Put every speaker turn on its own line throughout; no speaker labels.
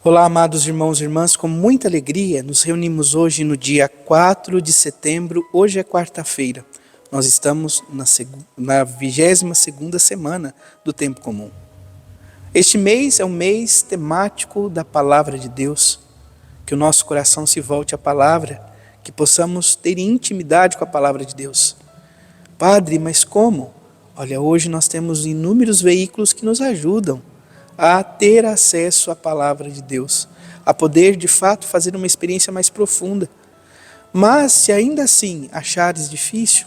Olá, amados irmãos e irmãs, com muita alegria nos reunimos hoje no dia 4 de setembro, hoje é quarta-feira. Nós estamos na 22ª semana do Tempo Comum. Este mês é um mês temático da Palavra de Deus, que o nosso coração se volte à Palavra, que possamos ter intimidade com a Palavra de Deus. Padre, mas como? Olha, hoje nós temos inúmeros veículos que nos ajudam a ter acesso à palavra de Deus, a poder de fato fazer uma experiência mais profunda. Mas se ainda assim achares difícil,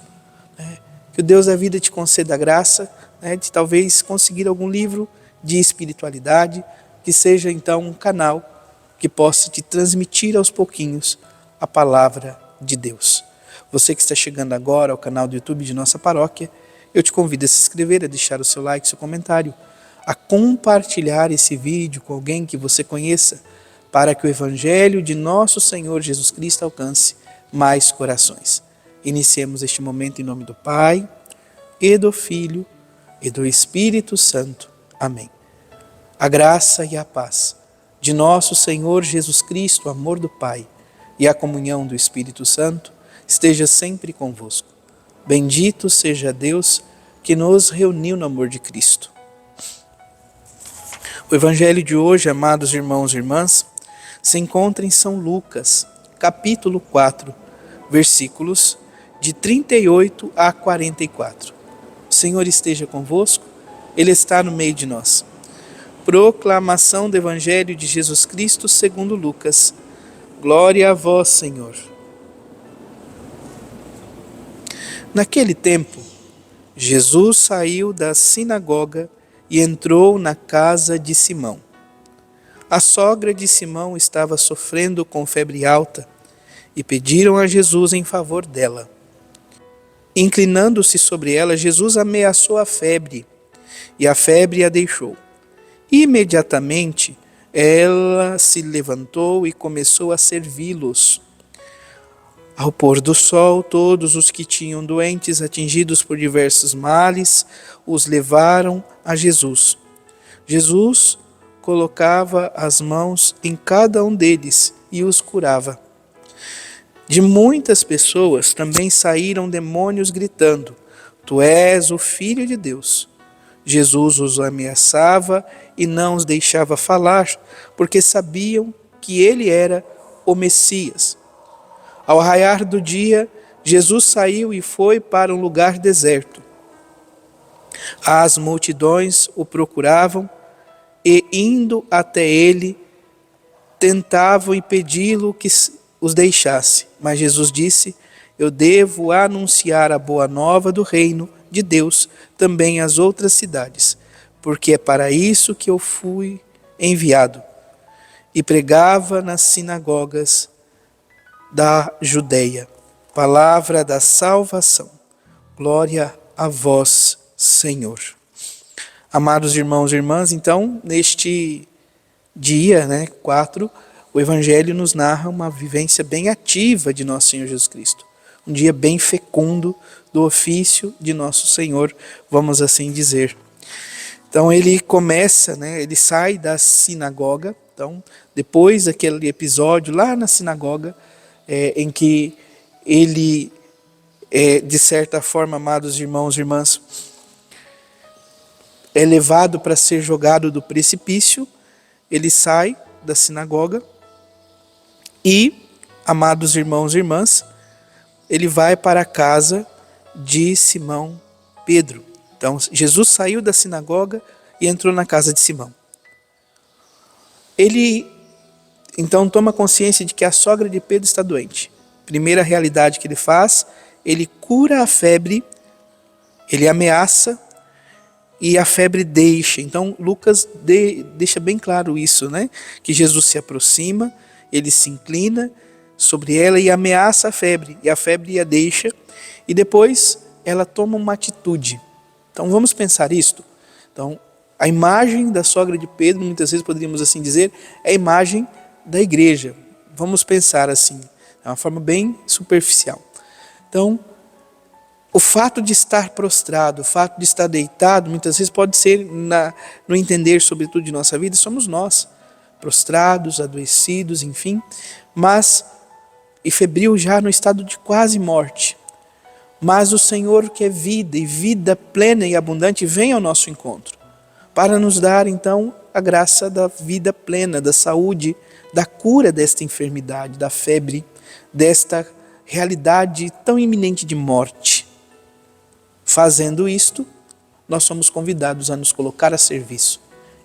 que o Deus da vida te conceda a graça, de talvez conseguir algum livro de espiritualidade, que seja então um canal que possa te transmitir aos pouquinhos a palavra de Deus. Você que está chegando agora ao canal do YouTube de nossa paróquia, eu te convido a se inscrever, a deixar o seu like, seu comentário, a compartilhar esse vídeo com alguém que você conheça, para que o Evangelho de nosso Senhor Jesus Cristo alcance mais corações. Iniciemos este momento em nome do Pai, e do Filho, e do Espírito Santo. Amém. A graça e a paz de nosso Senhor Jesus Cristo, o amor do Pai e a comunhão do Espírito Santo esteja sempre convosco. Bendito seja Deus que nos reuniu no amor de Cristo. O Evangelho de hoje, amados irmãos e irmãs, se encontra em São Lucas, capítulo 4, versículos de 38 a 44. O Senhor esteja convosco, Ele está no meio de nós. Proclamação do Evangelho de Jesus Cristo segundo Lucas. Glória a vós, Senhor. Naquele tempo, Jesus saiu da sinagoga e entrou na casa de Simão. A sogra de Simão estava sofrendo com febre alta e pediram a Jesus em favor dela. Inclinando-se sobre ela, Jesus ameaçou a febre e a febre a deixou. Imediatamente ela se levantou e começou a servi-los. Ao pôr do sol, todos os que tinham doentes atingidos por diversos males os levaram a Jesus. Jesus colocava as mãos em cada um deles e os curava. De muitas pessoas também saíram demônios gritando: Tu és o Filho de Deus. Jesus os ameaçava e não os deixava falar, porque sabiam que ele era o Messias. Ao raiar do dia, Jesus saiu e foi para um lugar deserto. As multidões o procuravam e, indo até ele, tentavam impedi-lo que os deixasse. Mas Jesus disse: Eu devo anunciar a boa nova do reino de Deus também às outras cidades, porque é para isso que eu fui enviado. E pregava nas sinagogas da Judeia. Palavra da salvação. Glória a vós, Senhor. Amados irmãos e irmãs, então, neste dia, 4, o Evangelho nos narra uma vivência bem ativa de nosso Senhor Jesus Cristo. Um dia bem fecundo do ofício de nosso Senhor, vamos assim dizer. Então ele começa, ele sai da sinagoga. Então, depois daquele episódio lá na sinagoga, em que ele, de certa forma, amados irmãos e irmãs, é levado para ser jogado do precipício, ele sai da sinagoga e, amados irmãos e irmãs, ele vai para a casa de Simão Pedro. Então, Jesus saiu da sinagoga e entrou na casa de Simão. Ele então toma consciência de que a sogra de Pedro está doente. Primeira realidade que ele faz, ele cura a febre, ele ameaça e a febre deixa. Então Lucas deixa bem claro isso, que Jesus se aproxima, ele se inclina sobre ela e ameaça a febre, e a febre a deixa, e depois ela toma uma atitude. Então vamos pensar isto. Então a imagem da sogra de Pedro, muitas vezes poderíamos assim dizer, é a imagem da igreja. Vamos pensar assim, de uma forma bem superficial. Então, o fato de estar prostrado, o fato de estar deitado, muitas vezes pode ser, no entender sobretudo de nossa vida, somos nós. prostrados, adoecidos, enfim, e febril já no estado de quase morte. Mas o Senhor, que é vida e vida plena e abundante, vem ao nosso encontro para nos dar então a graça da vida plena, da saúde, da cura desta enfermidade, da febre, desta realidade tão iminente de morte. Fazendo isto, nós somos convidados a nos colocar a serviço.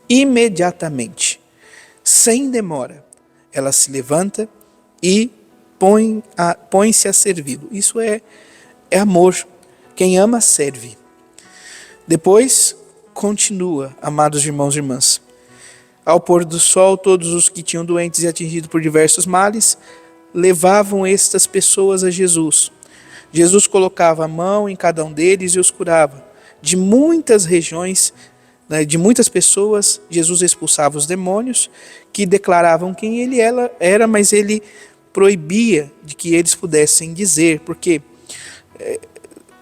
Imediatamente, sem demora, ela se levanta e põe-se a servi-lo. Isso é amor. Quem ama, serve. Depois, continua, amados irmãos e irmãs. Ao pôr do sol, todos os que tinham doentes e atingidos por diversos males, levavam estas pessoas a Jesus. Jesus colocava a mão em cada um deles e os curava. De muitas regiões, de muitas pessoas, Jesus expulsava os demônios, que declaravam quem ele era, mas ele proibia de que eles pudessem dizer, porque,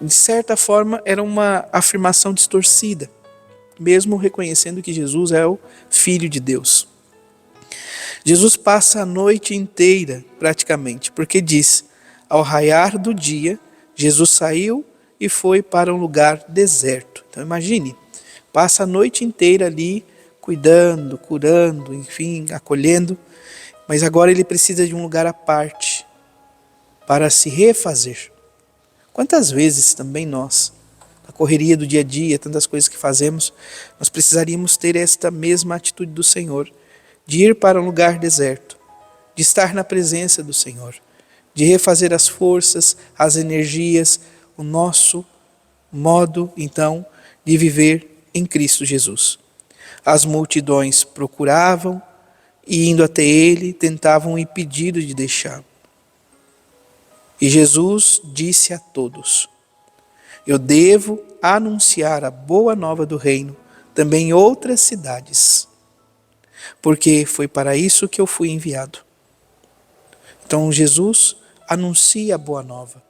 de certa forma, era uma afirmação distorcida, mesmo reconhecendo que Jesus é o Filho de Deus. Jesus passa a noite inteira, praticamente, porque diz, ao raiar do dia, Jesus saiu e foi para um lugar deserto. Então imagine, passa a noite inteira ali, cuidando, curando, enfim, acolhendo, mas agora ele precisa de um lugar à parte, para se refazer. Quantas vezes também nós, na correria do dia a dia, tantas coisas que fazemos, nós precisaríamos ter esta mesma atitude do Senhor, de ir para um lugar deserto, de estar na presença do Senhor, de refazer as forças, as energias, o nosso modo, então, de viver em Cristo Jesus. As multidões procuravam e, indo até ele, tentavam impedi-lo de deixar. E Jesus disse a todos, eu devo anunciar a boa nova do reino também em outras cidades, porque foi para isso que eu fui enviado. Então Jesus anuncia a boa nova,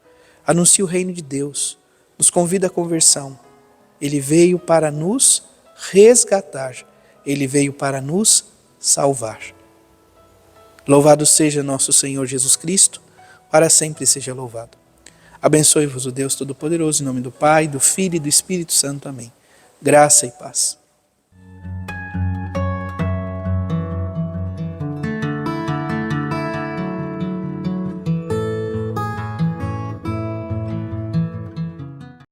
anuncia o reino de Deus, nos convida à conversão. Ele veio para nos resgatar, ele veio para nos salvar. Louvado seja nosso Senhor Jesus Cristo, para sempre seja louvado. Abençoe-vos o Deus Todo-Poderoso, em nome do Pai, do Filho e do Espírito Santo. Amém. Graça e paz.